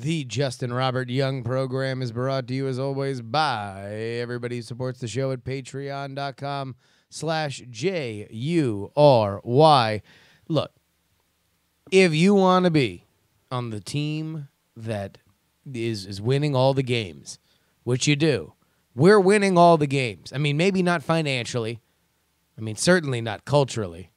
The Justin Robert Young program is brought to you, as always, by everybody who supports the show at patreon.com/JuRY. Look, if you want to be on the team that is winning all the games, which you do, we're winning all the games. I mean, maybe not financially. I mean, certainly not culturally.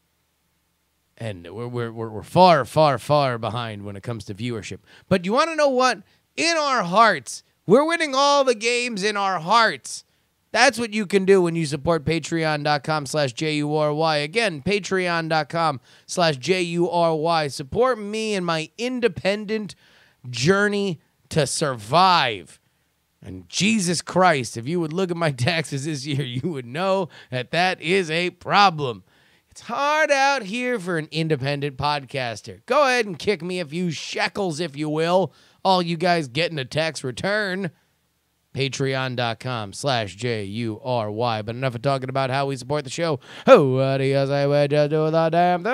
And we're far, far, far behind when it comes to viewership. But you want to know what? In our hearts, we're winning all the games in our hearts. That's what you can do when you support patreon.com/JuRY. Again, patreon.com/JuRY. Support me in my independent journey to survive. And Jesus Christ, if you would look at my taxes this year, you would know that that is a problem. It's hard out here for an independent podcaster. Go ahead and kick me a few shekels, if you will. All you guys getting a tax return. Patreon.com/JuRY. But enough of talking about how we support the show. Oh, what do you say we just do the damn thing?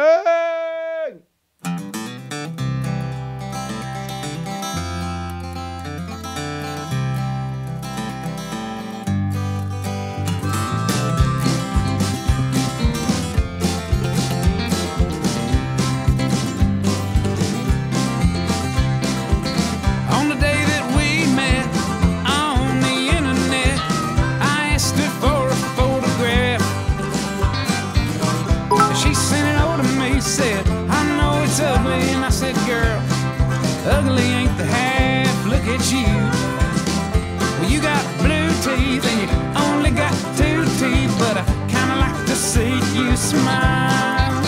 Ugly ain't the half, look at you. Well, you got blue teeth and you only got 2 teeth, but I kinda like to see you smile.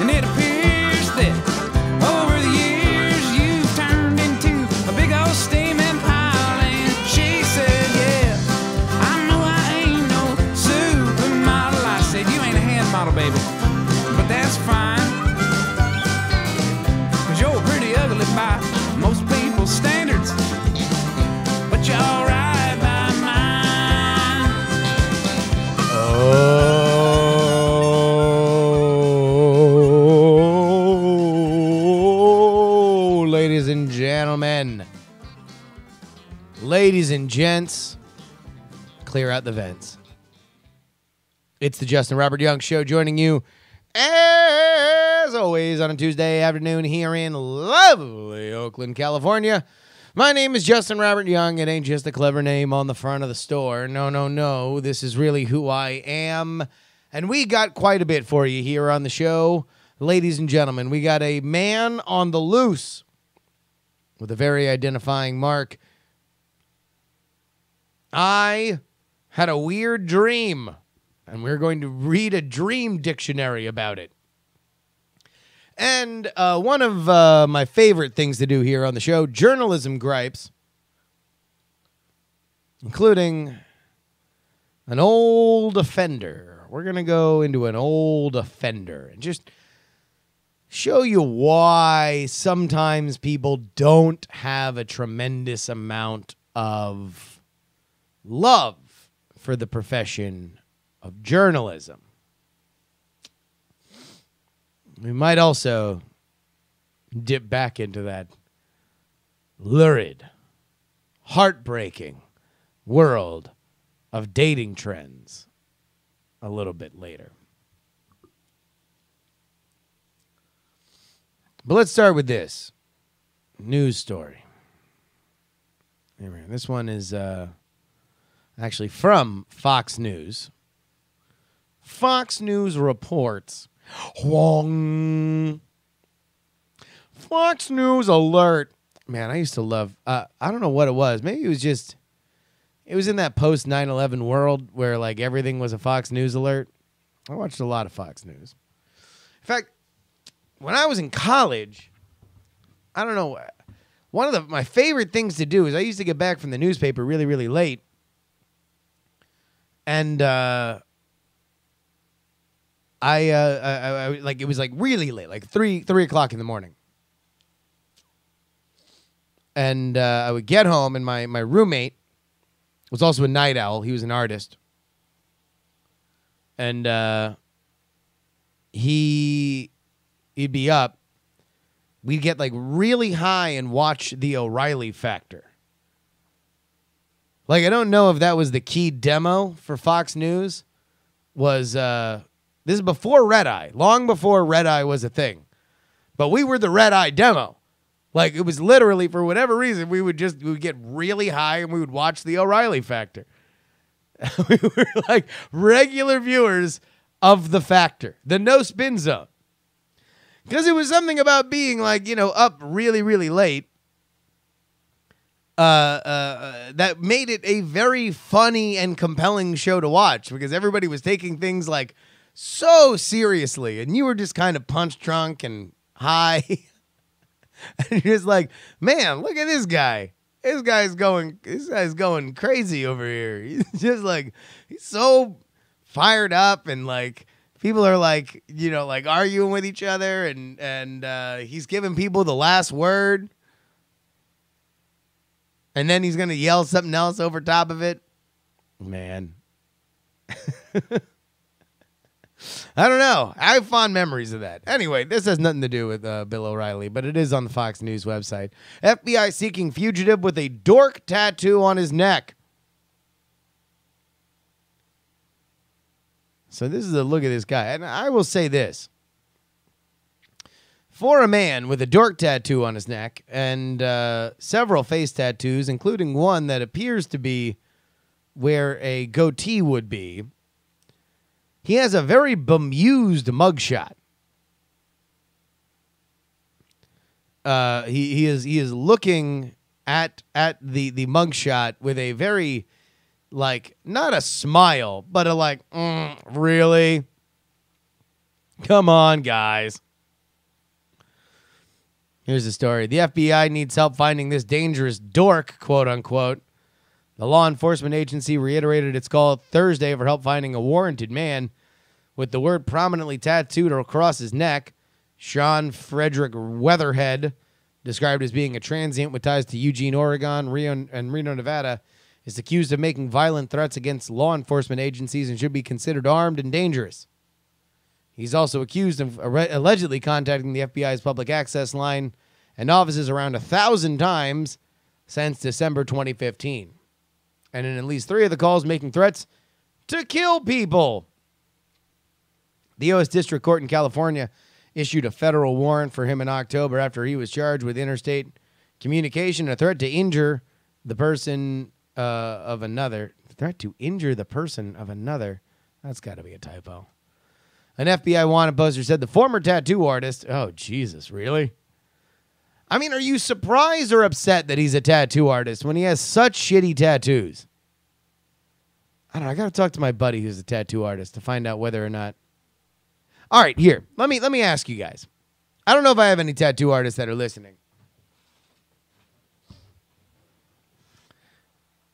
And it appears that over the years you've turned into a big old steaming pile. And she said, yeah, I know I ain't no supermodel. I said, you ain't a hand model, baby, but that's fine. You're pretty ugly by most people's standards, but you're all right by mine. Oh, ladies and gentlemen, ladies and gents, clear out the vents. It's the Justin Robert Young Show, joining you as always on a Tuesday afternoon here in lovely Oakland, California. My name is Justin Robert Young. It ain't just a clever name on the front of the store. No, no, no. This is really who I am. And we got quite a bit for you here on the show. Ladies and gentlemen, we got a man on the loose with a very identifying mark. I had a weird dream, and we're going to read a dream dictionary about it. And one of my favorite things to do here on the show, journalism gripes, including an old offender. We're going to go into an old offender and just show you why sometimes people don't have a tremendous amount of love for the profession of journalism. We might also dip back into that lurid, heartbreaking world of dating trends a little bit later. But let's start with this news story. This one is actually from Fox News. Fox News reports, Huang. Fox News alert. Man, I used to love, I don't know what it was. Maybe it was in that post 9/11 world where like everything was a Fox News alert. I watched a lot of Fox News. In fact, when I was in college, I don't know, one of my favorite things to do is I used to get back from the newspaper really, really late. And I like, it was like really late, like 3 o'clock in the morning. And I would get home, and my roommate was also a night owl. He was an artist. And he'd be up, we'd get like really high and watch the O'Reilly Factor. Like, I don't know if that was the key demo for Fox News. Was this is before Red Eye, long before Red Eye was a thing. But we were the Red Eye demo. Like, it was literally, for whatever reason, we would get really high and we would watch the O'Reilly Factor. We were like regular viewers of the Factor, the No Spin Zone. Because it was something about being like, up really, really late. That made it a very funny and compelling show to watch because everybody was taking things like so seriously and you were just kind of punch drunk and high. And you're just like, man, look at this guy. This guy's going crazy over here. He's just like, he's so fired up and like people are like, like arguing with each other and he's giving people the last word. And then he's going to yell something else over top of it. Man. I don't know. I have fond memories of that. Anyway, this has nothing to do with Bill O'Reilly, but it is on the Fox News website. FBI seeking fugitive with a dork tattoo on his neck. So this is a look at this guy. And I will say this. For a man with a dork tattoo on his neck and several face tattoos, including one that appears to be where a goatee would be, he has a very bemused mugshot. He is looking at the mugshot with a very, like, not a smile, but a like, really? Come on, guys. Here's the story. The FBI needs help finding this dangerous dork, quote unquote. The law enforcement agency reiterated its call Thursday for help finding a warranted man with the word prominently tattooed across his neck. Sean Frederick Weatherhead, described as being a transient with ties to Eugene, Oregon, Reno, Nevada, is accused of making violent threats against law enforcement agencies and should be considered armed and dangerous. He's also accused of allegedly contacting the FBI's public access line and offices around 1,000 times since December 2015. And in at least 3 of the calls making threats to kill people. The U.S. District Court in California issued a federal warrant for him in October after he was charged with interstate communication, a threat to injure the person of another. Threat to injure the person of another? That's got to be a typo. An FBI wanted poster said the former tattoo artist... Oh, Jesus, really? I mean, are you surprised or upset that he's a tattoo artist when he has such shitty tattoos? I don't know. I got to talk to my buddy who's a tattoo artist to find out whether or not... All right, here. Let me ask you guys. I don't know if I have any tattoo artists that are listening.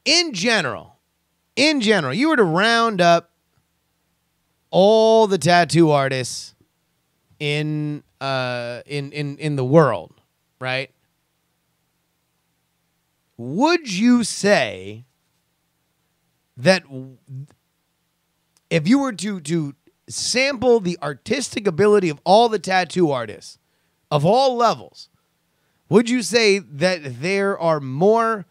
In general, you were to round up all the tattoo artists in the world, right? Would you say that if you were to sample the artistic ability of all the tattoo artists of all levels, would you say that there are more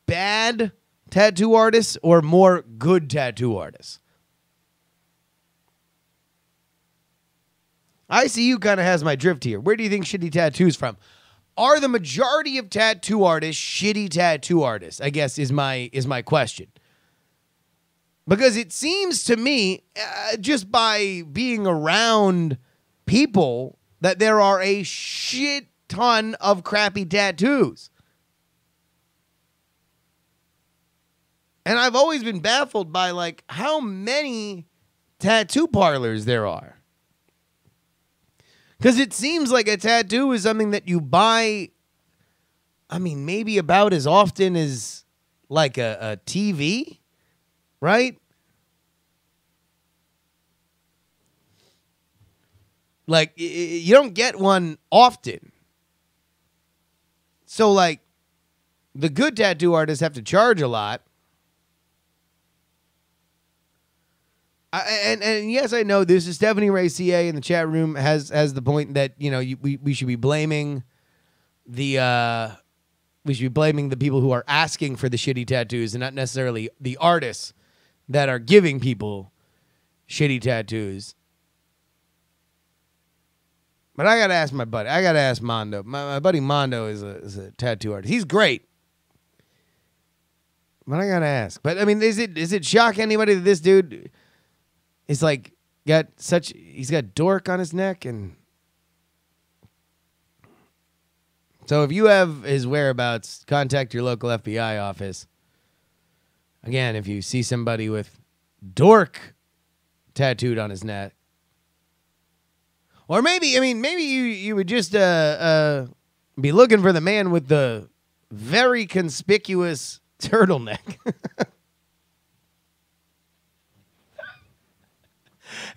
bad tattoo artists or more good tattoo artists? ICU kind of has my drift here. Where do you think shitty tattoos from? Are the majority of tattoo artists shitty tattoo artists? I guess is my question. Because it seems to me, just by being around people, that there are a shit ton of crappy tattoos. And I've always been baffled by, like, how many tattoo parlors there are. Because it seems like a tattoo is something that you buy, I mean, maybe about as often as, like, a TV, right? Like, you don't get one often. So, like, the good tattoo artists have to charge a lot. And yes, I know this is Stephanie Ray CA in the chat room has the point that we should be blaming the people who are asking for the shitty tattoos and not necessarily the artists that are giving people shitty tattoos. But I gotta ask my buddy. I gotta ask Mondo. My buddy Mondo is a tattoo artist. He's great. But I gotta ask. But I mean, is it shock anybody that this dude is like he's got dork on his neck? And so if you have his whereabouts, contact your local FBI office. Again, if you see somebody with dork tattooed on his neck, or maybe you would just be looking for the man with the very conspicuous turtleneck.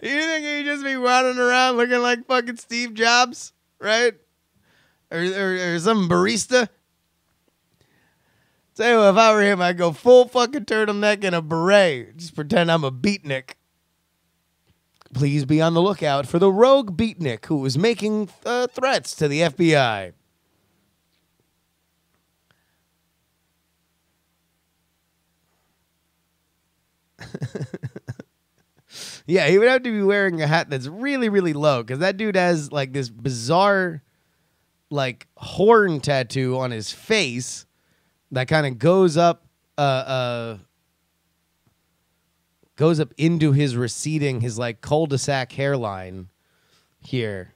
You think he'd just be running around looking like fucking Steve Jobs, right? Or some barista? Tell you what, if I were him, I'd go full fucking turtleneck and a beret. Just pretend I'm a beatnik. Please be on the lookout for the rogue beatnik who was making threats to the FBI. Yeah, he would have to be wearing a hat that's really, really low because that dude has like this bizarre like horn tattoo on his face that kind of goes up into his receding, his like cul-de-sac hairline here.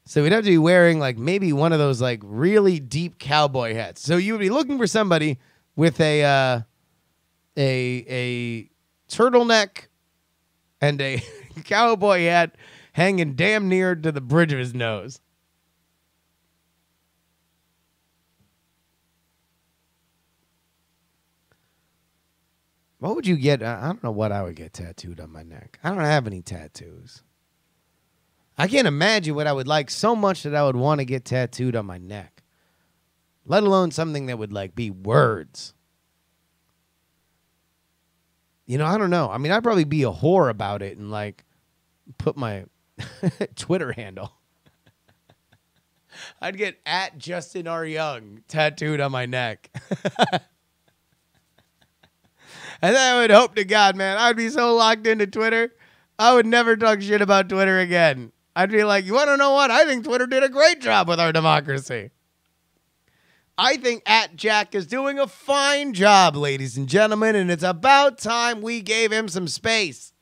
So we'd have to be wearing like maybe one of those like really deep cowboy hats. So you would be looking for somebody with a turtleneck and a cowboy hat hanging damn near to the bridge of his nose. What would you get? I don't know what I would get tattooed on my neck. I don't have any tattoos. I can't imagine what I would like so much that I would want to get tattooed on my neck. Let alone something that would like be words. You know, I don't know. I mean, I'd probably be a whore about it and like put my Twitter handle. I'd get @JustinRYoung tattooed on my neck. And then I would hope to God, man, I'd be so locked into Twitter, I would never talk shit about Twitter again. I'd be like, you want to know what? I think Twitter did a great job with our democracy. I think @Jack is doing a fine job, ladies and gentlemen, and it's about time we gave him some space.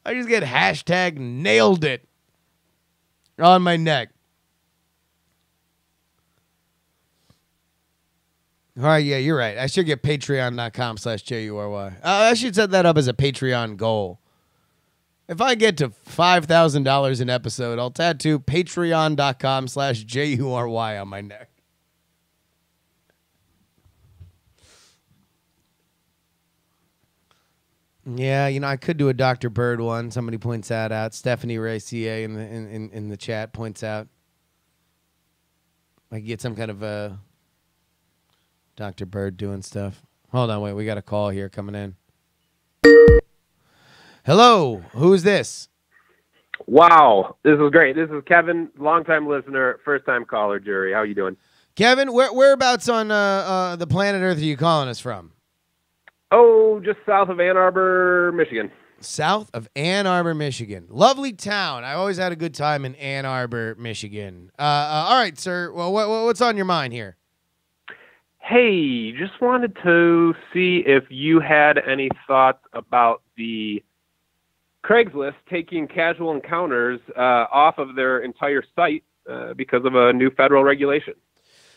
I just get hashtag nailed it on my neck. All right, yeah, you're right. I should get patreon.com/JuRY. I should set that up as a Patreon goal. If I get to $5,000 an episode, I'll tattoo patreon.com/JuRY on my neck. Yeah, you know, I could do a Dr. Bird one. Somebody points that out. Stephanie Ray CA in the chat points out. I could get some kind of a Dr. Bird doing stuff. Hold on, wait. We got a call here coming in. Hello. Who's this? Wow. This is great. This is Kevin, longtime listener, first-time caller, JuRY. How you doing? Kevin, whereabouts on the planet Earth are you calling us from? Oh, just south of Ann Arbor, Michigan. South of Ann Arbor, Michigan. Lovely town. I always had a good time in Ann Arbor, Michigan. All right, sir. Well, what's on your mind here? Hey, just wanted to see if you had any thoughts about the Craigslist taking casual encounters off of their entire site because of a new federal regulation.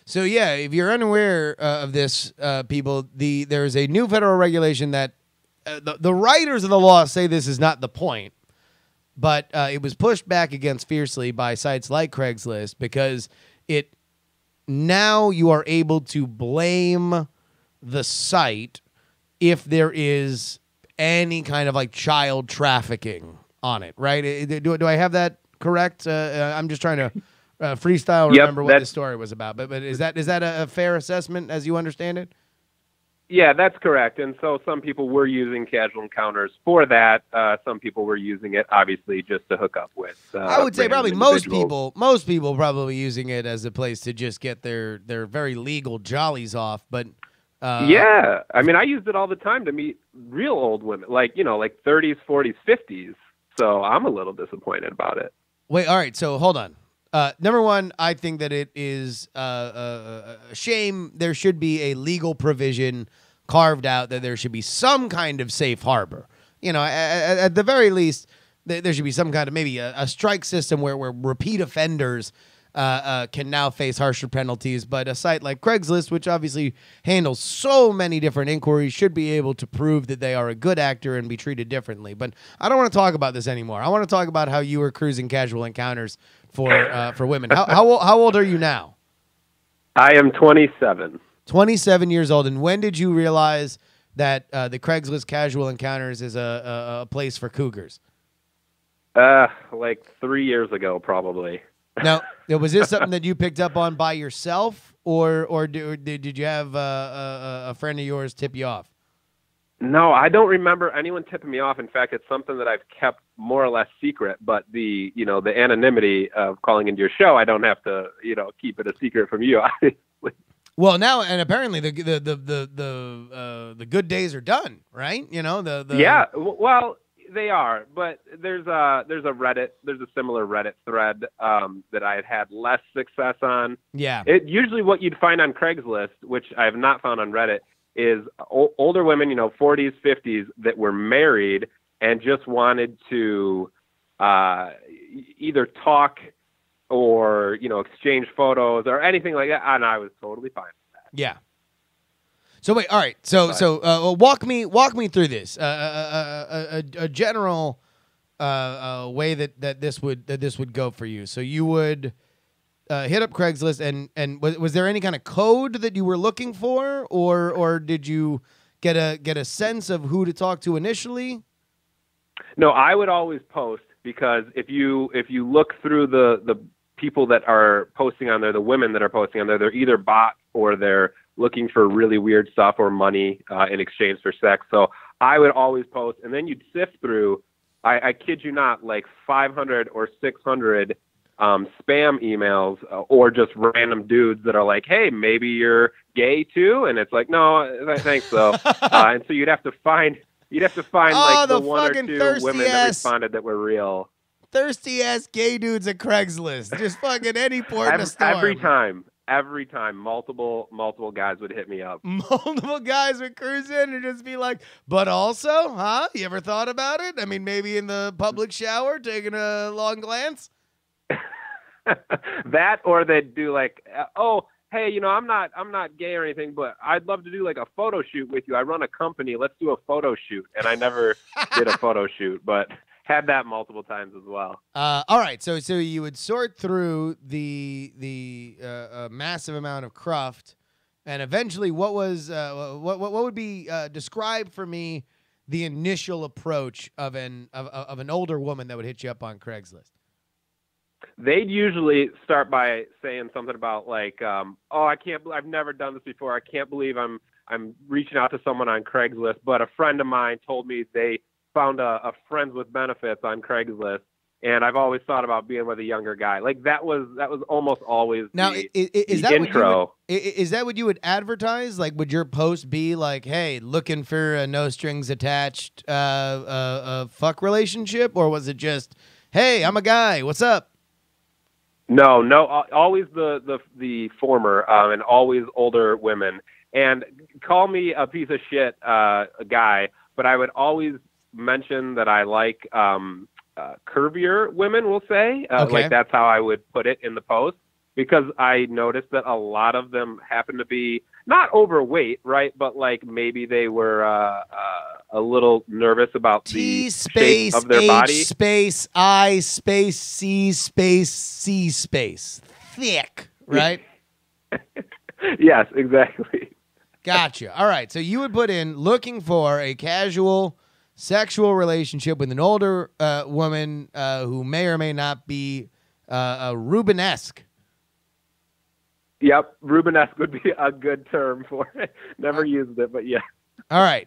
So, yeah, if you're unaware of this, people, there's a new federal regulation that the writers of the law say this is not the point, but it was pushed back against fiercely by sites like Craigslist because now you are able to blame the site if there is any kind of like child trafficking on it, right? Do I have that correct? I'm just trying to freestyle remember what the story was about. But is that a fair assessment as you understand it? Yeah, that's correct. And so some people were using casual encounters for that. Some people were using it, obviously, just to hook up with. I would say random probably individuals. most people probably using it as a place to just get their very legal jollies off. But Yeah, I mean, I used it all the time to meet real old women, like 30s, 40s, 50s. So I'm a little disappointed about it. wait, all right. So hold on. Number one, I think that it is a shame. There should be a legal provision carved out that there should be some kind of safe harbor. At the very least, there should be some kind of maybe a strike system where repeat offenders can now face harsher penalties. But a site like Craigslist, which obviously handles so many different inquiries, should be able to prove that they are a good actor and be treated differently. But I don't want to talk about this anymore. I want to talk about how you were cruising casual encounters for women. How old are you now? I am 27. 27 years old. And when did you realize that the Craigslist casual encounters is a place for cougars? Like 3 years ago, probably. Now, was this something that you picked up on by yourself, or did you have a friend of yours tip you off? No, I don't remember anyone tipping me off. In fact, it's something that I've kept more or less secret. But the anonymity of calling into your show, I don't have to keep it a secret from you, obviously. Well, now and apparently the good days are done, right? Yeah. Well, they are, but there's a similar Reddit thread that I had less success on. Yeah. Usually what you'd find on Craigslist, which I have not found on Reddit, is older women, 40s, 50s, that were married and just wanted to either talk or exchange photos or anything like that, and I was totally fine with that. Yeah. So wait, all right. So walk me through this. A general way that this would go for you. So you would hit up Craigslist, and was there any kind of code that you were looking for, or did you get a sense of who to talk to initially? No, I would always post, because if you look through the people that are posting on there, the women that are posting on there, they're either bots or they're looking for really weird stuff or money in exchange for sex. So I would always post, and then you'd sift through, I kid you not, like 500 or 600 spam emails or just random dudes that are like, hey, maybe you're gay too? And it's like, no, thanks though. And so you'd have to find like the one or two women that responded that were real. Thirsty ass gay dudes at Craigslist. Just fucking any port in a storm. Every time, multiple guys would hit me up. Multiple guys would cruise in and just be like, but also, huh? You ever thought about it? I mean, maybe in the public shower, taking a long glance? That, or they'd do like, oh, hey, I'm not gay or anything, but I'd love to do like a photo shoot with you. I run a company. Let's do a photo shoot. And I never did a photo shoot, but had that multiple times as well. All right, so you would sort through the massive amount of cruft, and eventually, what would be describe for me the initial approach of an older woman that would hit you up on Craigslist? They'd usually start by saying something about like, oh, I've never done this before. I can't believe I'm reaching out to someone on Craigslist, but a friend of mine told me they found a friends with benefits on Craigslist, and I've always thought about being with a younger guy. Like that was almost always now. The intro. Is that what you would advertise? Like, would your post be like, "Hey, looking for a no strings attached fuck relationship," or was it just, "Hey, I'm a guy. What's up?" No, always the former, and always older women. And call me a piece of shit guy, but I would always mention that I like curvier women, we'll say. Okay. Like that's how I would put it in the post, because I noticed that a lot of them happen to be not overweight, right? But like maybe they were a little nervous about the shape of their body. H space I space C space C space. Thick, right? Yes, exactly. Gotcha. All right. So you would put in looking for a casual sexual relationship with an older woman who may or may not be Rubenesque. Yep, Rubenesque would be a good term for it. Never used it, but yeah. All right.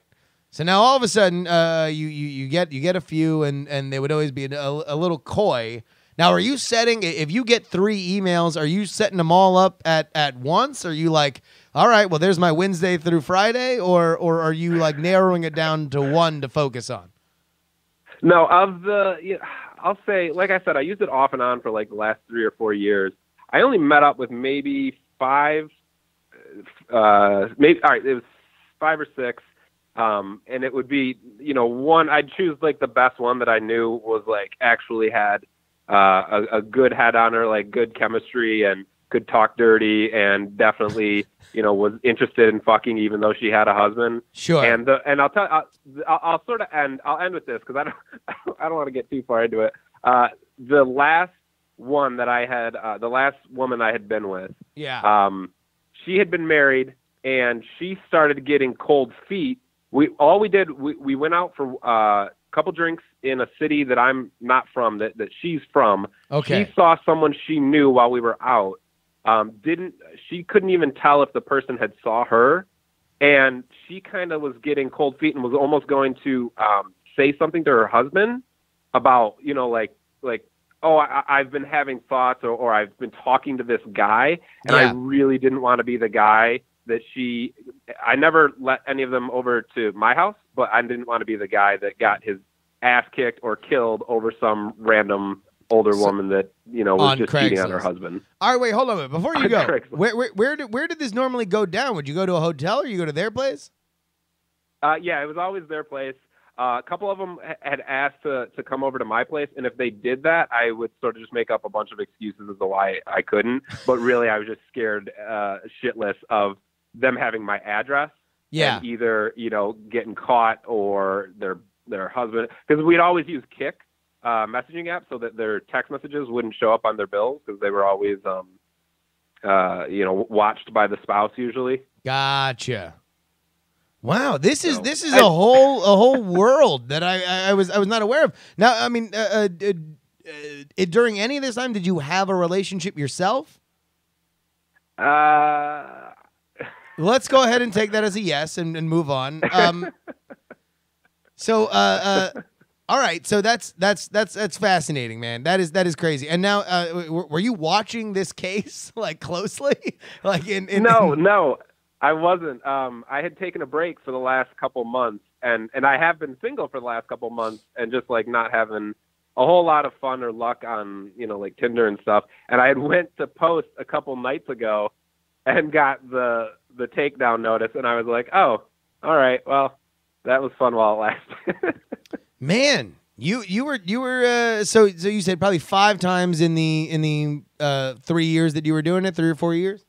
So now all of a sudden, you get a few, and they would always be a little coy. Now, are you setting, if you get 3 emails, are you setting them all up at once? Are you like, all right, well, there's my Wednesday through Friday, or are you like narrowing it down to one to focus on? No, I'll say, like I said, I used it off and on for like the last 3 or 4 years. I only met up with maybe 5, all right, it was 5 or 6. And it would be, one, I'd choose like the best one that I knew was like actually had a good head on her, like good chemistry and could talk dirty and definitely, was interested in fucking even though she had a husband. Sure. And I'll sort of I'll end with this because I don't want to get too far into it. The last one that I had, the last woman I had been with, she had been married and she started getting cold feet. We went out for couple drinks in a city that I'm not from, that she's from. Okay. She saw someone she knew while we were out. She couldn't even tell if the person had saw her, and she kind of was getting cold feet and was almost going to say something to her husband about, oh, I've been having thoughts or I've been talking to this guy, and I really didn't want to be the guy that I never let any of them over to my house, but I didn't want to be the guy that got his ass kicked or killed over some random older woman that, was just cheating on her husband. All right, wait, hold on a minute. Before you go, where did this normally go down? Would you go to a hotel or you go to their place? Yeah, it was always their place. A couple of them had asked to come over to my place, and if they did that, I would sort of just make up a bunch of excuses as to why I couldn't. But really, I was just scared shitless of them having my address. Yeah. And either, getting caught or their husband. Because we'd always use Kik messaging app so that their text messages wouldn't show up on their bills because they were always, watched by the spouse usually. Gotcha. Wow, this is a whole world that I was not aware of. Now, I mean, during any of this time, did you have a relationship yourself? Let's go ahead and take that as a yes and move on. All right, so that's fascinating, man. That is crazy. And now, were you watching this case like closely? Like No, I wasn't. I had taken a break for the last couple months, and I have been single for the last couple months, and just like not having a whole lot of fun or luck on like Tinder and stuff. And I had went to post a couple nights ago, and got the takedown notice, and I was like, oh, all right, well, that was fun while it lasted. Man, you were so you said probably 5 times in the 3 years that you were doing it, 3 or 4 years.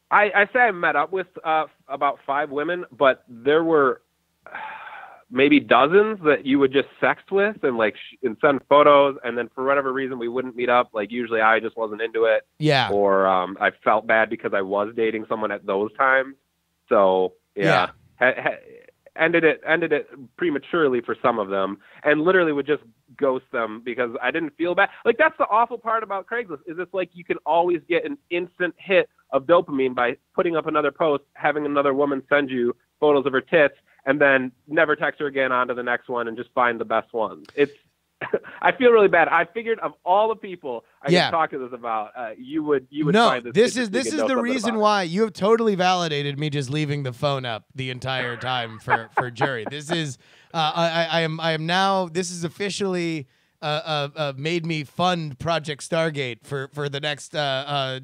I say I met up with about 5 women, but there were maybe dozens that you would just sext with and and send photos, and then for whatever reason we wouldn't meet up. Like usually I just wasn't into it. Yeah. Or I felt bad because I was dating someone at those times. So yeah. Ended it prematurely for some of them, and literally would just ghost them because I didn't feel bad. Like that's the awful part about Craigslist is it's like you can always get an instant hit of dopamine by putting up another post, having another woman send you photos of her tits, and then never text her again on to the next one and just find the best ones. It's I feel really bad. I figured of all the people I could talk to this about, you would find this. This is the reason why you have totally validated me just leaving the phone up the entire time for JuRY. This is I am now. This is officially made me fund Project Stargate for the next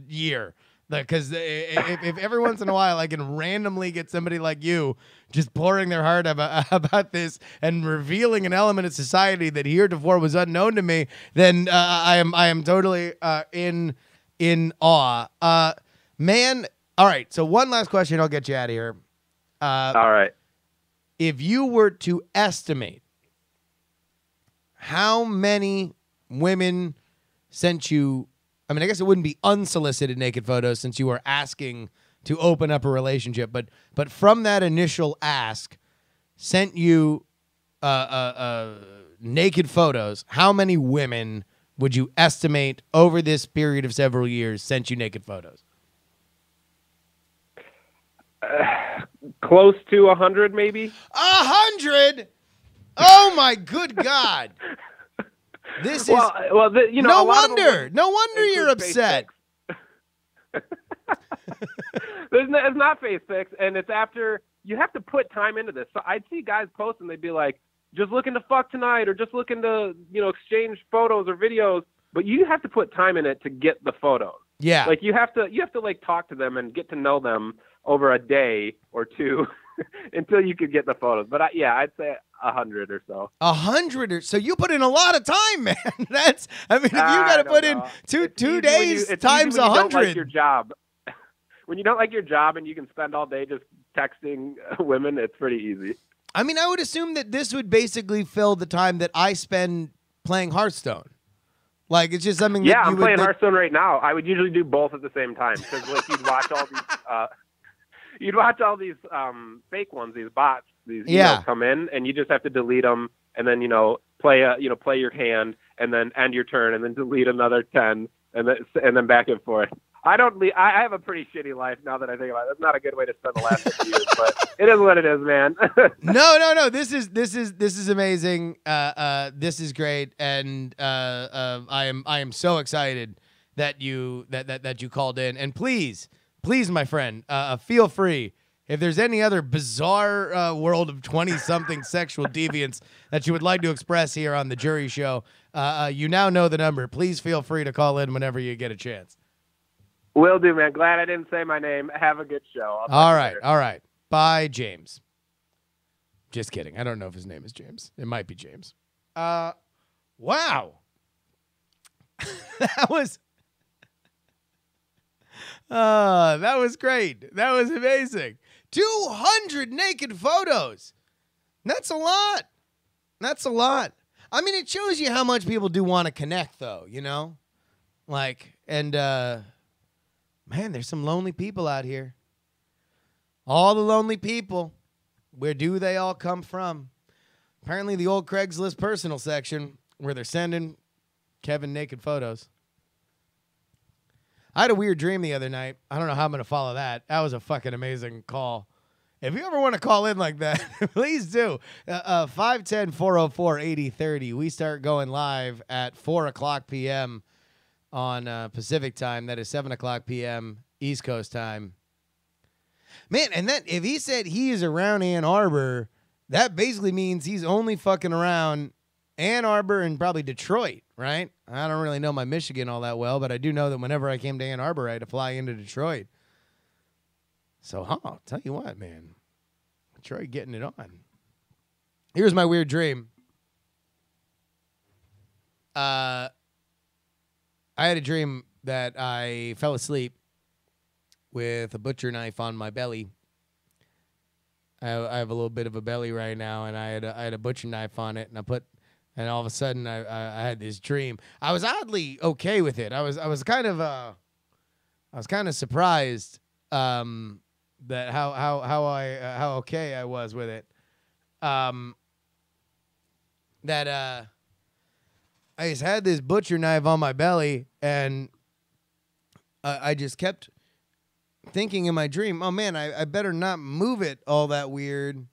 year. Because if every once in a while I can randomly get somebody like you just pouring their heart about this and revealing an element of society that heretofore was unknown to me, then I am totally in awe. Man, all right. So one last question, I'll get you out of here. All right. If you were to estimate how many women sent you, I mean, I guess it wouldn't be unsolicited naked photos since you were asking to open up a relationship, but from that initial ask, sent you naked photos. How many women would you estimate over this period of several years sent you naked photos? Close to 100, maybe. 100? Oh my good God! This is well, you know, no a lot wonder. Of No wonder you're upset. It's not face pics, and it's after you have to put time into this. So I'd see guys post and they'd be like, just looking to fuck tonight, or just looking to, you know, exchange photos or videos. But you have to put time in it to get the photos. Yeah. Like you have to like talk to them and get to know them over a day or two until you could get the photos. But I'd say 100 or so. 100 or so. You put in a lot of time, man. I mean, if you got to put in two days times 100. You don't like your job. When you don't like your job and you can spend all day just texting women, it's pretty easy. I mean, I would assume that this would basically fill the time that I spend playing Hearthstone. Like, it's just something that you I'm playing Hearthstone right now. I would usually do both at the same time because, like, you'd watch all these fake ones, these bots, these emails come in, and you just have to delete them, and then play your hand, and then end your turn, and then delete another 10, and then back and forth. I have a pretty shitty life now that I think about it. That's not a good way to spend the last 50 years, but it is what it is, man. No. This is amazing. This is great, and I am so excited that you called in. And please, my friend, feel free. If there's any other bizarre world of 20-something sexual deviance that you would like to express here on the JuRY Show, you now know the number. Please feel free to call in whenever you get a chance. Will do, man. Glad I didn't say my name. Have a good show. All right. Bye, James. Just kidding. I don't know if his name is James. It might be James. Wow. That was great. That was amazing. 200 naked photos. That's a lot. I mean, it shows you how much people do want to connect, though, you know? Man, there's some lonely people out here. All the lonely people. Where do they all come from? Apparently the old Craigslist personal section where they're sending Kevin naked photos. I had a weird dream the other night. I don't know how I'm going to follow that. That was a fucking amazing call. If you ever want to call in like that, please do. 510-404-8030. We start going live at 4 o'clock p.m. on Pacific time. That is 7 o'clock p.m. East Coast time. Man, and that if he said he is around Ann Arbor, that basically means he's only fucking around Ann Arbor and probably Detroit, right? I don't really know my Michigan all that well, but I do know that whenever I came to Ann Arbor, I had to fly into Detroit. So, I'll tell you what, man. Detroit getting it on. Here's my weird dream. I had a dream that I fell asleep with a butcher knife on my belly. I have a little bit of a belly right now, and I had a butcher knife on it, and all of a sudden I had this dream. I was oddly okay with it. I was kind of surprised that how okay I was with it. That I just had this butcher knife on my belly, and I just kept thinking in my dream, oh man, I better not move it all that weird,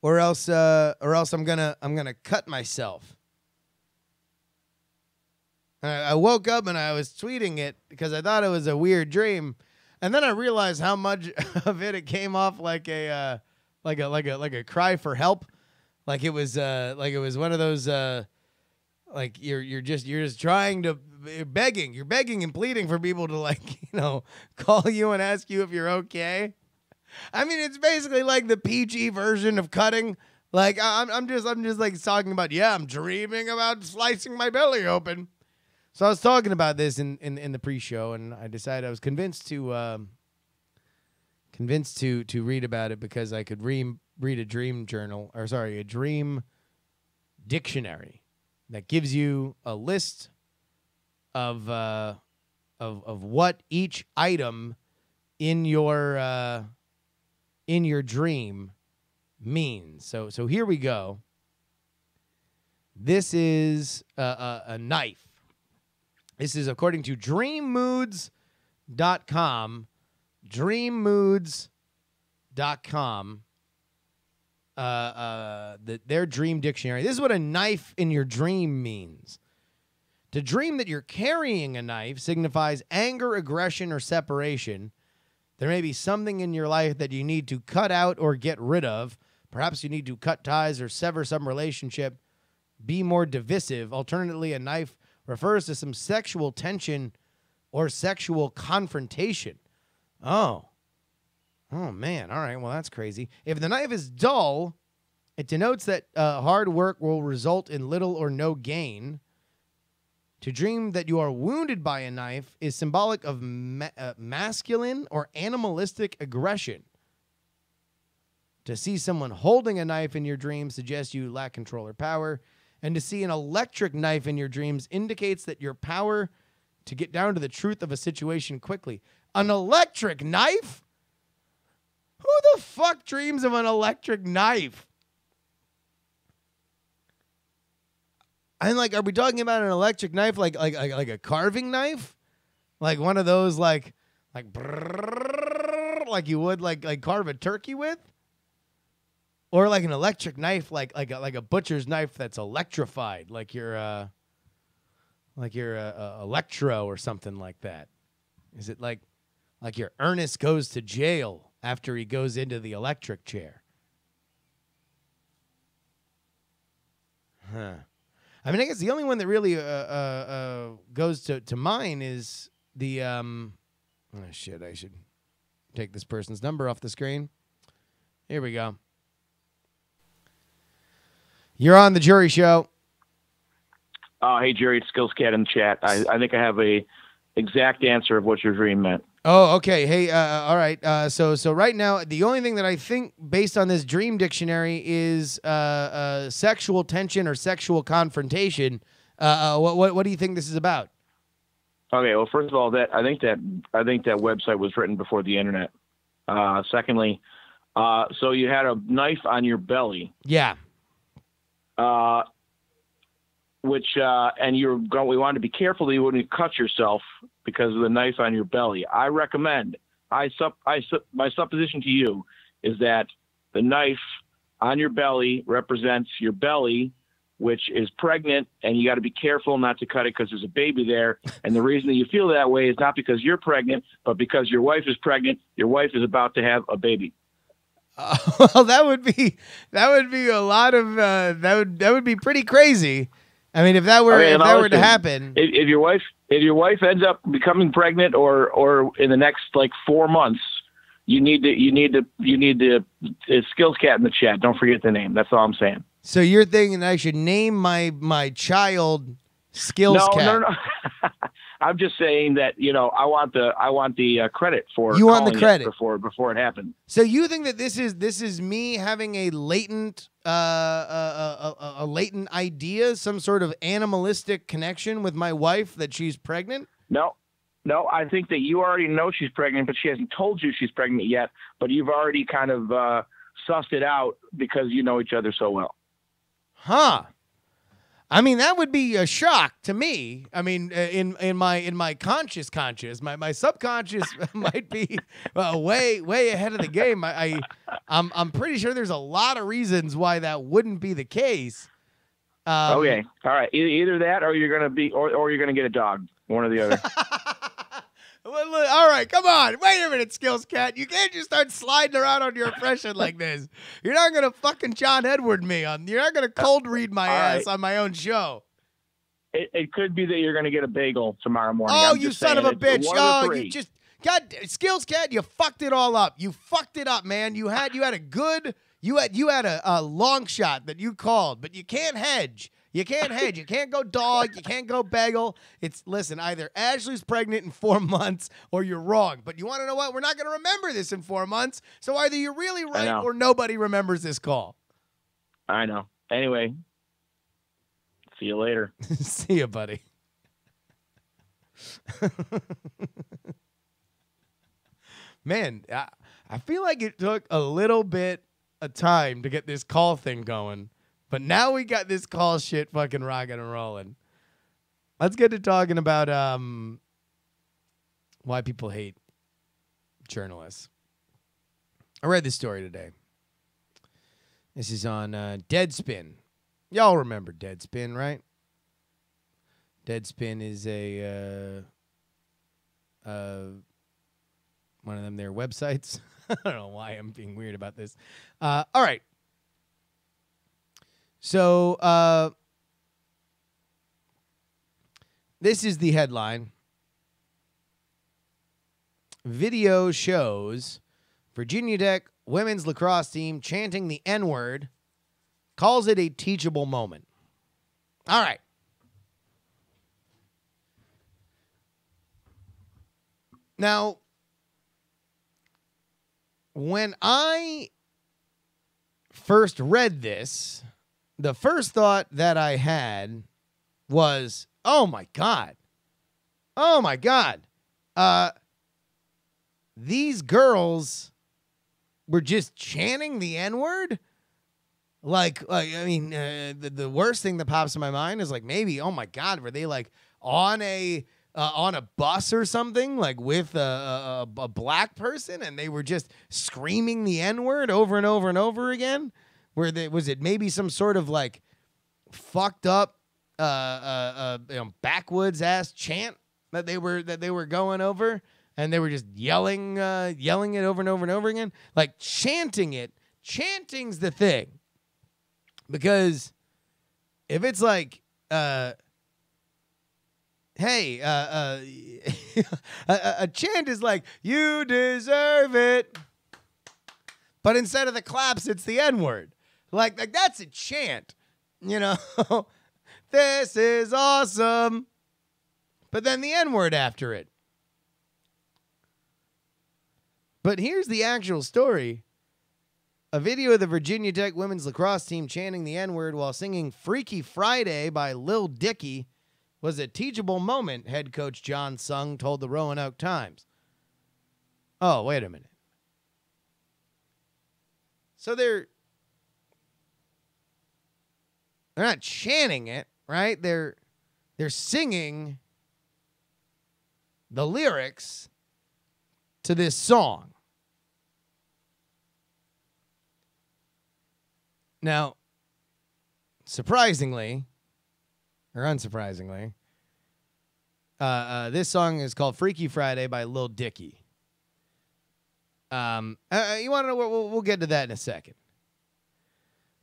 or else I'm gonna cut myself. And I woke up and I was tweeting it because I thought it was a weird dream, and then I realized how much of it came off like a cry for help, like it was one of those. Like you're just trying to you're begging and pleading for people to call you and ask you if you're okay. I mean, it's basically like the PG version of cutting. Like I'm just like talking about, I'm dreaming about slicing my belly open. So I was talking about this in the pre-show, and I decided I was convinced to read about it because I could read a dream dictionary that gives you a list of what each item in your dream means. So here we go. This is a knife. This is according to dreammoods.com. Dreammoods.com. Craigslist.com, their dream dictionary. This is what a knife in your dream means. To dream that you're carrying a knife signifies anger, aggression, or separation. There may be something in your life that you need to cut out or get rid of. Perhaps you need to cut ties or sever some relationship. Be more divisive. Alternatively, a knife refers to some sexual tension or sexual confrontation. Oh, man. All right. Well, that's crazy. If the knife is dull, it denotes that hard work will result in little or no gain. To dream that you are wounded by a knife is symbolic of masculine or animalistic aggression. To see someone holding a knife in your dreams suggests you lack control or power. And to see an electric knife in your dreams indicates that your power to get down to the truth of a situation quickly. An electric knife? Who the fuck dreams of an electric knife? And like, are we talking about an electric knife like a carving knife? Like one of those like you would like carve a turkey with? Or like an electric knife like a butcher's knife that's electrified, like your Electro or something like that? Is it like your Ernest goes to jail after he goes into the electric chair? Huh. I mean, I guess the only one that really goes to mine is the oh shit, I should take this person's number off the screen. Here we go. You're on the JuRY Show. Hey, Jerry, it's Skills Cat in the chat. I think I have a exact answer of what your dream meant. Oh, okay. Hey, all right. So right now, the only thing that I think based on this dream dictionary is sexual tension or sexual confrontation. What do you think this is about? Okay. Well, first of all, I think that website was written before the internet. Secondly, so you had a knife on your belly. Yeah. And we wanted to be careful that you wouldn't cut yourself because of the knife on your belly. I recommend, my supposition to you is that the knife on your belly represents your belly, which is pregnant, and you got to be careful not to cut it because there's a baby there. And the reason that you feel that way is not because you're pregnant, but because your wife is pregnant. Your wife is about to have a baby. Well, that would be a lot of that would be pretty crazy. I mean, if that were to happen, if your wife ends up becoming pregnant or in the next like 4 months, you need to Skills Cat in the chat. Don't forget the name. That's all I'm saying. So you're thinking I should name my child Skills Cat? No. I'm just saying that, I want the credit for you want the credit before it happened. So you think that this is me having a latent a latent idea, some sort of animalistic connection with my wife that she's pregnant? No, I think that you already know she's pregnant, but she hasn't told you she's pregnant yet. But you've already kind of sussed it out because you know each other so well. Huh. I mean, that would be a shock to me. I mean, in my conscious, my subconscious might be way ahead of the game. I'm pretty sure there's a lot of reasons why that wouldn't be the case. Okay, all right. Either that, or you're gonna get a dog. One or the other. Well, look, all right, come on. Wait a minute, Skills Cat. You can't just start sliding around on your impression like this. You're not going to fucking John Edward me. You're not going to cold read my ass on my own show. It could be that you're going to get a bagel tomorrow morning. Oh, you son of a bitch. Oh, you just... God, Skills Cat, you fucked it all up. You fucked it up, man. You had a good... You had a long shot that you called, but you can't hedge. You can't hedge. You can't go dog. You can't go bagel. Listen, either Ashley's pregnant in 4 months or you're wrong. But you want to know what? We're not going to remember this in 4 months. So either you're really right or nobody remembers this call. I know. Anyway, see you later. See you, buddy. Man, I feel like it took a little bit of time to get this call thing going. But now we got this call shit fucking rocking and rolling. Let's get to talking about why people hate journalists. I read this story today. This is on Deadspin. Y'all remember Deadspin, right? Deadspin is a one of them their websites. I don't know why I'm being weird about this. All right. So this is the headline. Video shows Virginia Tech women's lacrosse team chanting the N-word, calls it a teachable moment. All right. Now, when I first read this, the first thought that I had was, oh my God. Oh my God. These girls were just chanting the N-word? The worst thing that pops in my mind is like maybe, oh my God, were they like on a bus or something, like with a black person, and they were just screaming the N-word over and over and over again? Was it maybe some sort of like fucked up backwoods ass chant that they were going over, and they were just yelling it over and over and over again, like chanting it. Chanting's the thing, because if it's like, hey, a chant is like, you deserve it, but instead of the claps, it's the N-word. Like that's a chant, you know. This is awesome, but then the N-word after it. But here's the actual story. A video of the Virginia Tech women's lacrosse team chanting the N-word while singing Freaky Friday by Lil Dicky was a teachable moment, head coach John Sung told the Roanoke Times. Oh, wait a minute. So they're not chanting it, right? They're singing the lyrics to this song. Now, surprisingly, or unsurprisingly, this song is called Freaky Friday by Lil Dicky. You want to know what? We'll get to that in a second.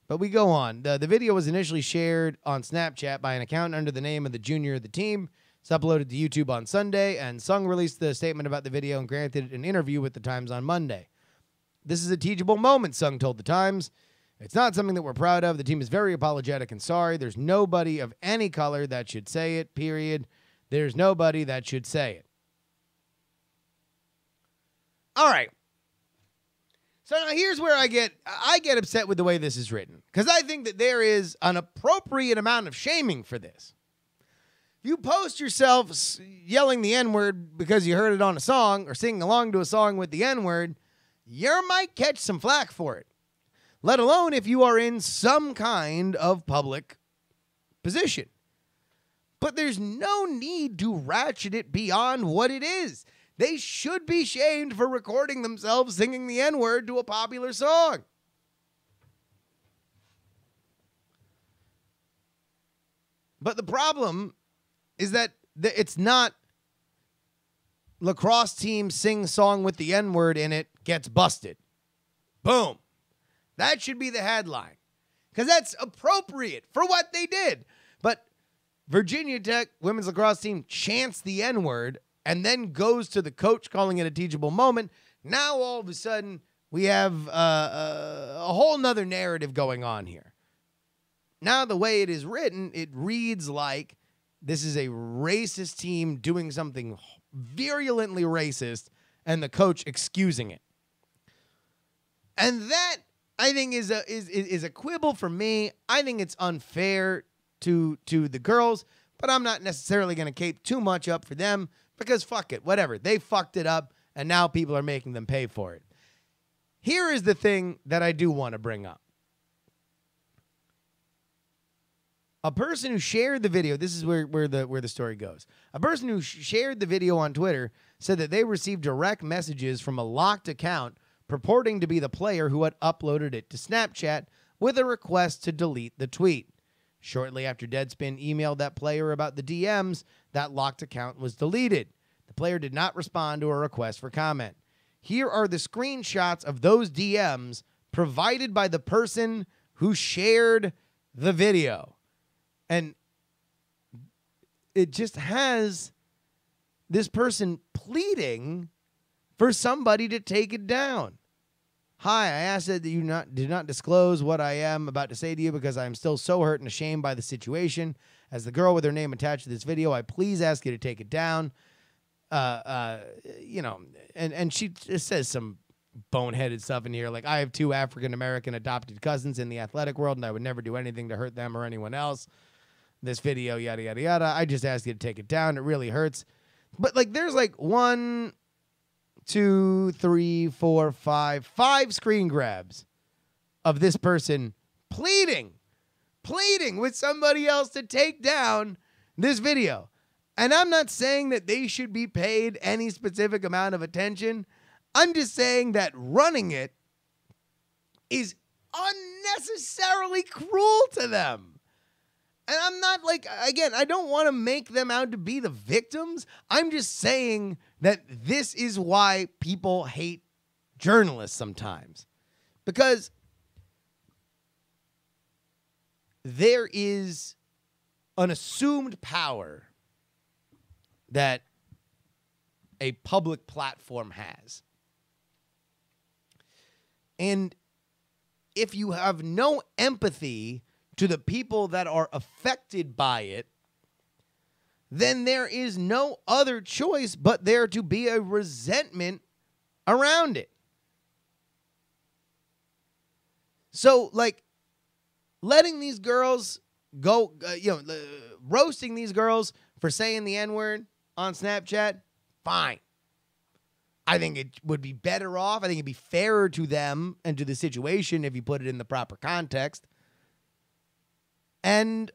But we go on. The video was initially shared on Snapchat by an account under the name of the junior of the team. It's uploaded to YouTube on Sunday, and Sung released the statement about the video and granted an interview with the Times on Monday. This is a teachable moment, Sung told the Times. It's not something that we're proud of. The team is very apologetic and sorry. There's nobody of any color that should say it, period. There's nobody that should say it. All right. So now here's where I get upset with the way this is written, because I think that there is an appropriate amount of shaming for this. If you post yourself yelling the N-word because you heard it on a song or singing along to a song with the N-word, you might catch some flack for it, let alone if you are in some kind of public position. But there's no need to ratchet it beyond what it is. They should be shamed for recording themselves singing the N-word to a popular song. But the problem is that it's not lacrosse team sing song with the N-word in it gets busted. Boom. That should be the headline, because that's appropriate for what they did. But Virginia Tech women's lacrosse team chants the N-word and then goes to the coach calling it a teachable moment. Now all of a sudden we have a whole nother narrative going on here. Now the way it is written, it reads like this is a racist team doing something virulently racist and the coach excusing it. And that, I think, is a quibble for me. I think it's unfair to the girls, but I'm not necessarily going to cape too much up for them, because fuck it, whatever. They fucked it up, and now people are making them pay for it. Here is the thing that I do want to bring up. A person who shared the video, this is where the story goes. A person who shared the video on Twitter said that they received direct messages from a locked account purporting to be the player who had uploaded it to Snapchat with a request to delete the tweet. Shortly after Deadspin emailed that player about the DMs, that locked account was deleted. The player did not respond to a request for comment. Here are the screenshots of those DMs provided by the person who shared the video. And it just has this person pleading for somebody to take it down. Hi, I ask that you do not disclose what I am about to say to you because I am still so hurt and ashamed by the situation. As the girl with her name attached to this video, I please ask you to take it down. And she just says some boneheaded stuff in here. Like, I have 2 African-American adopted cousins in the athletic world, and I would never do anything to hurt them or anyone else. This video, yada, yada, yada. I just ask you to take it down. It really hurts. But, like, there's, like, 1, 2, 3, 4, 5 screen grabs of this person pleading with somebody else to take down this video. And I'm not saying that they should be paid any specific amount of attention. I'm just saying that running it is unnecessarily cruel to them. And I'm not like, again, I don't want to make them out to be the victims. I'm just saying that this is why people hate journalists sometimes. Because there is an assumed power that a public platform has. And if you have no empathy to the people that are affected by it, then there is no other choice but there to be a resentment around it. So, like, letting these girls go, roasting these girls for saying the N-word on Snapchat, fine. I think it would be better off. I think it'd be fairer to them and to the situation if you put it in the proper context. And,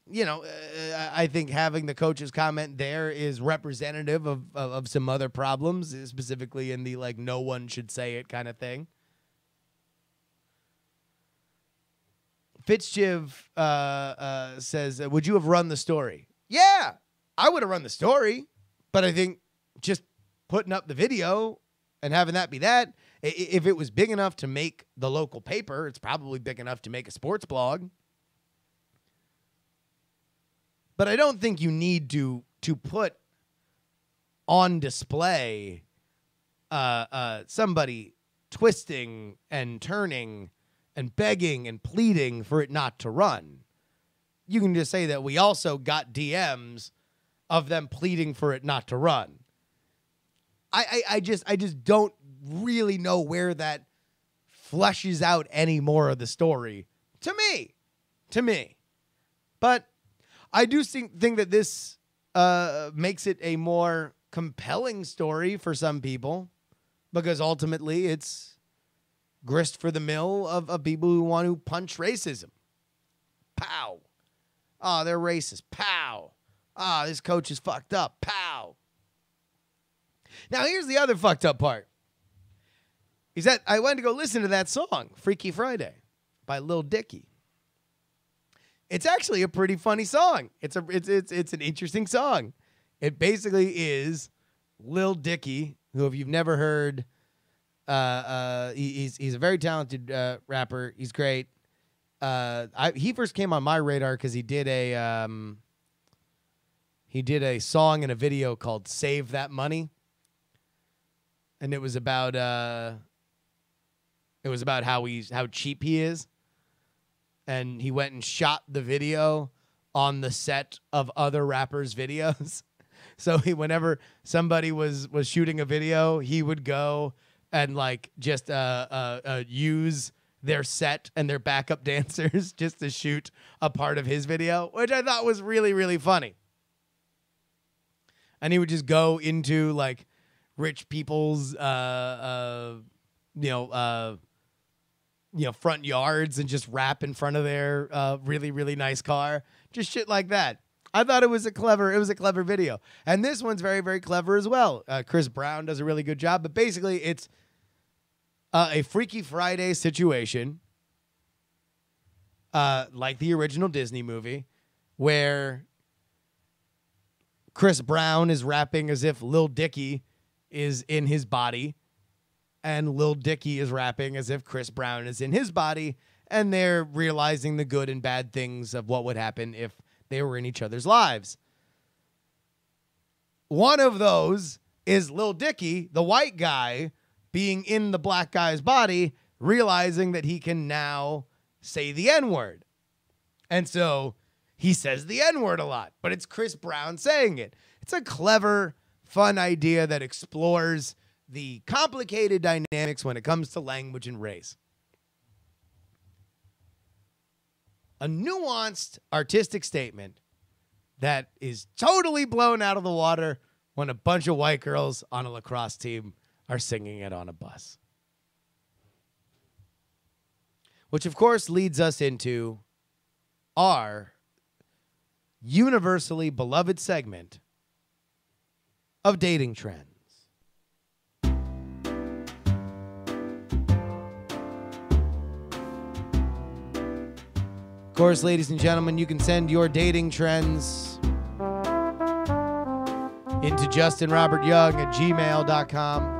I think having the coach's comment there is representative of some other problems, specifically in the, like, no one should say it kind of thing. Fitzgiv says, would you have run the story? Yeah, I would have run the story, but I think just putting up the video and having that be that, if it was big enough to make the local paper, it's probably big enough to make a sports blog. But I don't think you need to put on display somebody twisting and turning and begging and pleading for it not to run. You can just say that we also got DMs of them pleading for it not to run. I just don't really know where that fleshes out any more of the story to me. But I do think that this makes it a more compelling story for some people, because ultimately it's grist for the mill of people who want to punch racism. Pow. Oh, they're racist. Pow. Ah, this coach is fucked up. Pow. Now, here's the other fucked up part. Is that I went to go listen to that song, Freaky Friday, by Lil Dicky. It's actually a pretty funny song. It's an interesting song. It basically is Lil Dicky, who, if you've never heard, he's a very talented rapper. He's great. He first came on my radar because he did a song and a video called "Save That Money," and it was about how cheap he is. And he went and shot the video on the set of other rappers' videos. So whenever somebody was shooting a video, he would go and like just use their set and their backup dancers just to shoot a part of his video, which I thought was really, really funny. And he would just go into like rich people's front yards and just rap in front of their really, really nice car. Just shit like that. I thought it was a clever video. And this one's very, very clever as well. Chris Brown does a really good job. But basically, it's a Freaky Friday situation, like the original Disney movie, where Chris Brown is rapping as if Lil Dicky is in his body, and Lil Dicky is rapping as if Chris Brown is in his body, and they're realizing the good and bad things of what would happen if they were in each other's lives. One of those is Lil Dicky, the white guy, being in the black guy's body, realizing that he can now say the N-word. And so he says the N-word a lot, but it's Chris Brown saying it. It's a clever, fun idea that explores the complicated dynamics when it comes to language and race. A nuanced artistic statement that is totally blown out of the water when a bunch of white girls on a lacrosse team are singing it on a bus. Which, of course, leads us into our universally beloved segment of dating trends. Of course, ladies and gentlemen, you can send your dating trends into justinrobertyoung@gmail.com.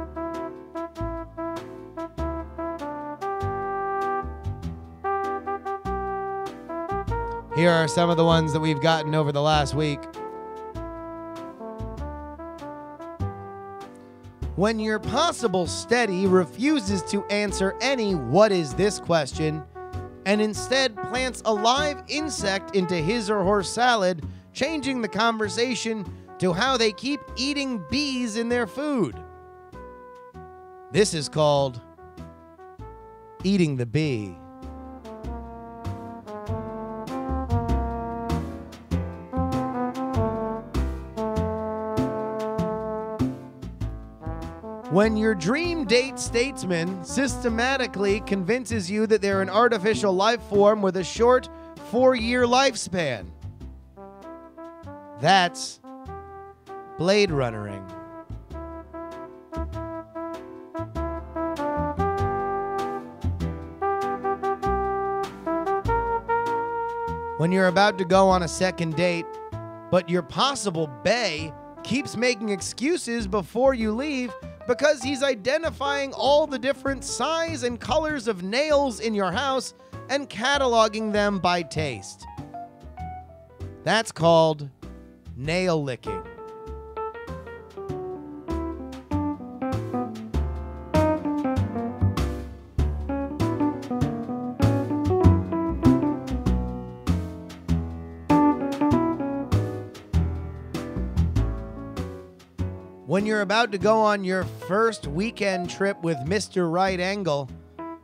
Here are some of the ones that we've gotten over the last week. When your possible steady refuses to answer any "what is this" question and instead plants a live insect into his or her salad, changing the conversation to how they keep eating bees in their food. This is called eating the bee. When your dream date statesman systematically convinces you that they're an artificial life form with a short 4-year lifespan. That's Blade Runnering. When you're about to go on a second date, but your possible bae keeps making excuses before you leave because he's identifying all the different size and colors of nails in your house and cataloging them by taste. That's called nail licking. When you're about to go on your first weekend trip with Mr. Right Angle,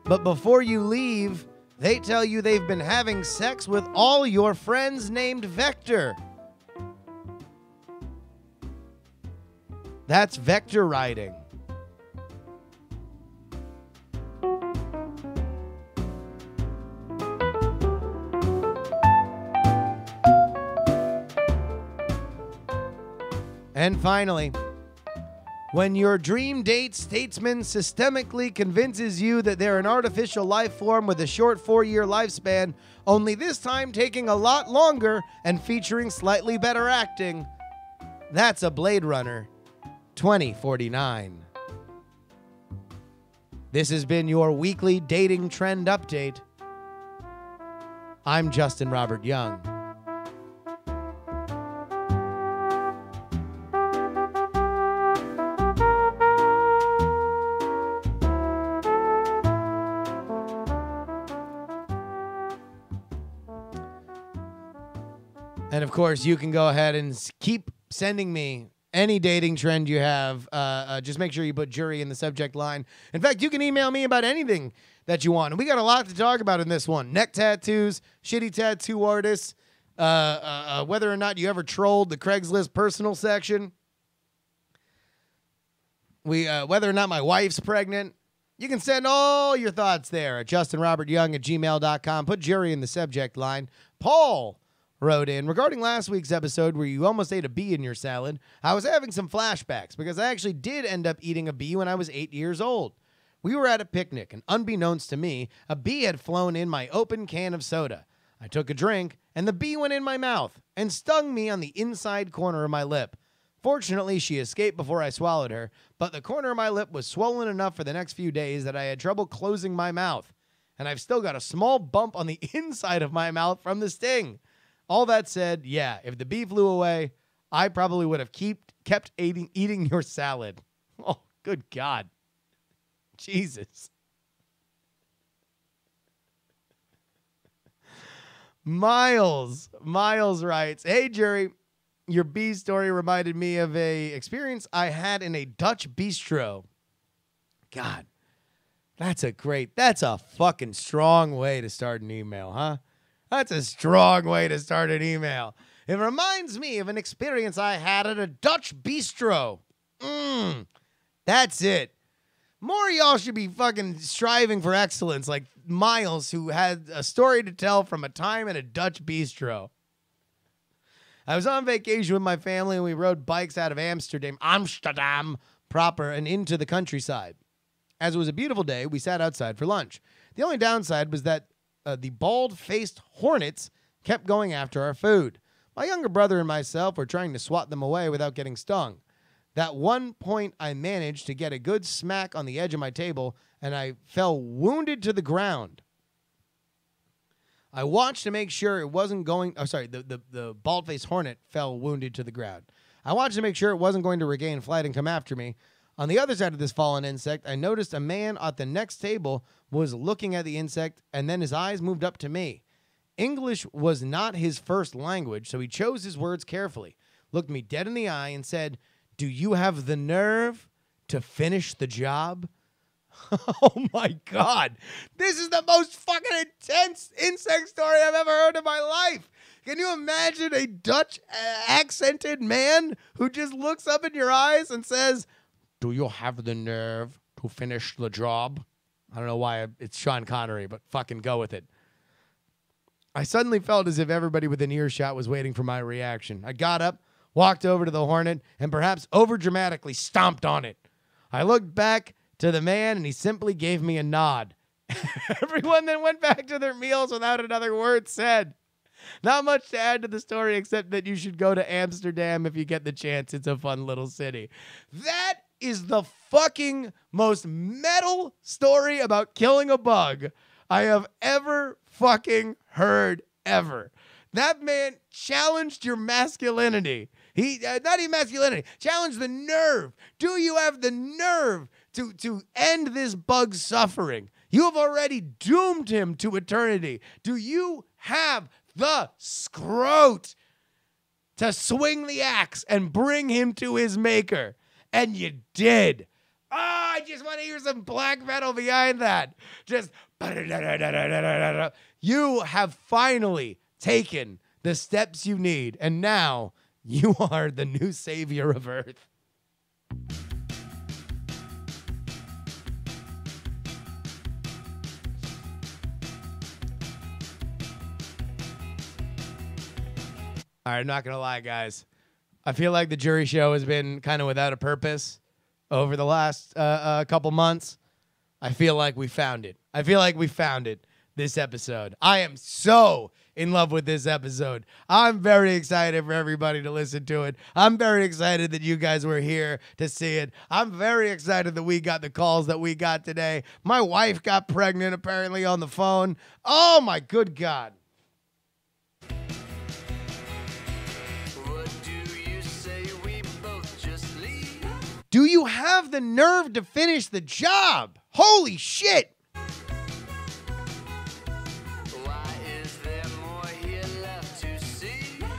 but before you leave, they tell you they've been having sex with all your friends named Vector. That's vector riding. And finally, when your dream date statesman systemically convinces you that they're an artificial life form with a short 4-year lifespan, only this time taking a lot longer and featuring slightly better acting, that's a Blade Runner 2049. This has been your weekly dating trend update. I'm Justin Robert Young. And, of course, you can go ahead and keep sending me any dating trend you have. Just make sure you put JuRY in the subject line. In fact, you can email me about anything that you want. And we got a lot to talk about in this one. Neck tattoos, shitty tattoo artists, whether or not you ever trolled the Craigslist personal section, whether or not my wife's pregnant. You can send all your thoughts there at justinrobertyoung@gmail.com. Put JuRY in the subject line. Paul wrote in, regarding last week's episode where you almost ate a bee in your salad, I was having some flashbacks because I actually did end up eating a bee when I was 8 years old. We were at a picnic, and unbeknownst to me, a bee had flown in my open can of soda. I took a drink, and the bee went in my mouth and stung me on the inside corner of my lip. Fortunately, she escaped before I swallowed her, but the corner of my lip was swollen enough for the next few days that I had trouble closing my mouth. And I've still got a small bump on the inside of my mouth from the sting. All that said, yeah, if the bee flew away, I probably would have kept eating your salad. Oh, good God. Jesus. Miles writes, "Hey, JuRY, your bee story reminded me of a experience I had in a Dutch bistro." God, that's a fucking strong way to start an email, huh? That's a strong way to start an email. It reminds me of an experience I had at a Dutch bistro. That's it. More of y'all should be fucking striving for excellence like Miles, who had a story to tell from a time at a Dutch bistro. I was on vacation with my family, and we rode bikes out of Amsterdam proper and into the countryside. As it was a beautiful day, we sat outside for lunch. The only downside was that the bald-faced hornets kept going after our food. My younger brother and myself were trying to swat them away without getting stung. That one point, I managed to get a good smack on the edge of my table, and I fell wounded to the ground. I watched to make sure it wasn't going... Oh, sorry, the bald-faced hornet fell wounded to the ground. I watched to make sure it wasn't going to regain flight and come after me. On the other side of this fallen insect, I noticed a man at the next table was looking at the insect, and then his eyes moved up to me. English was not his first language, so he chose his words carefully, looked me dead in the eye, and said, "Do you have the nerve to finish the job?" Oh my God. This is the most fucking intense insect story I've ever heard in my life. Can you imagine a Dutch accented man who just looks up in your eyes and says, "Do you have the nerve to finish the job?" I don't know why it's Sean Connery, but fucking go with it. I suddenly felt as if everybody within earshot was waiting for my reaction. I got up, walked over to the hornet, and perhaps overdramatically stomped on it. I looked back to the man, and he simply gave me a nod. Everyone then went back to their meals without another word said. Not much to add to the story except that you should go to Amsterdam if you get the chance. It's a fun little city. That is the fucking most metal story about killing a bug I have ever fucking heard ever. That man challenged your masculinity. He not even masculinity, challenged the nerve. Do you have the nerve to end this bug's suffering? You have already doomed him to eternity. Do you have the scrote to swing the axe and bring him to his maker? And you did. Oh, I just want to hear some black metal behind that. Just you have finally taken the steps you need, and now you are the new savior of Earth. All right, I'm not going to lie, guys. I feel like the JuRY show has been kind of without a purpose over the last couple months. I feel like we found it. This episode. I am so in love with this episode. I'm very excited for everybody to listen to it. I'm very excited that you guys were here to see it. I'm very excited that we got the calls that we got today. My wife got pregnant apparently on the phone. Oh my good God. Do you have the nerve to finish the job? Holy shit.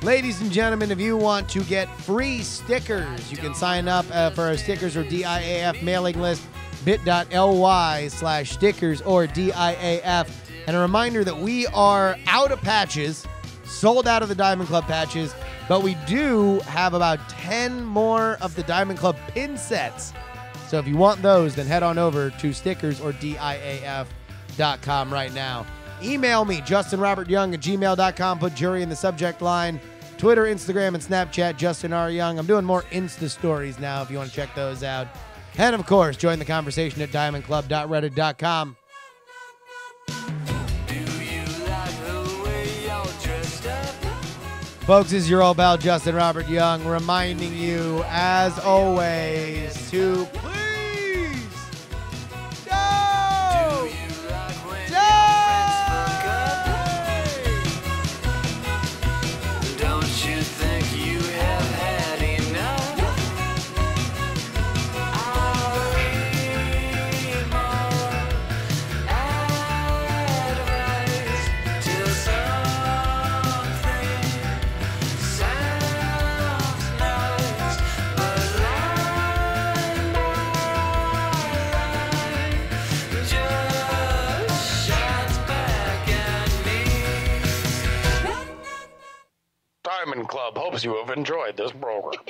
Ladies and gentlemen, if you want to get free stickers, you can sign up for our stickers or DIAF mailing list, bit.ly/stickers or DIAF. And a reminder that we are out of patches, sold out of the Diamond Club patches, but we do have about 10 more of the Diamond Club pin sets. So if you want those, then head on over to stickers or DIAF.com right now. Email me, JustinRobertYoung@gmail.com. Put JuRY in the subject line. Twitter, Instagram, and Snapchat, Justin R. Young. I'm doing more Insta stories now if you want to check those out. And, of course, join the conversation at diamondclub.reddit.com. Folks, this is your old pal Justin Robert Young reminding you, as always, to please don't die! Don't you think you have had enough? I'll read more advice till something sounds nice, but line by line just shines back at me. Diamond Club hopes you have enjoyed this program.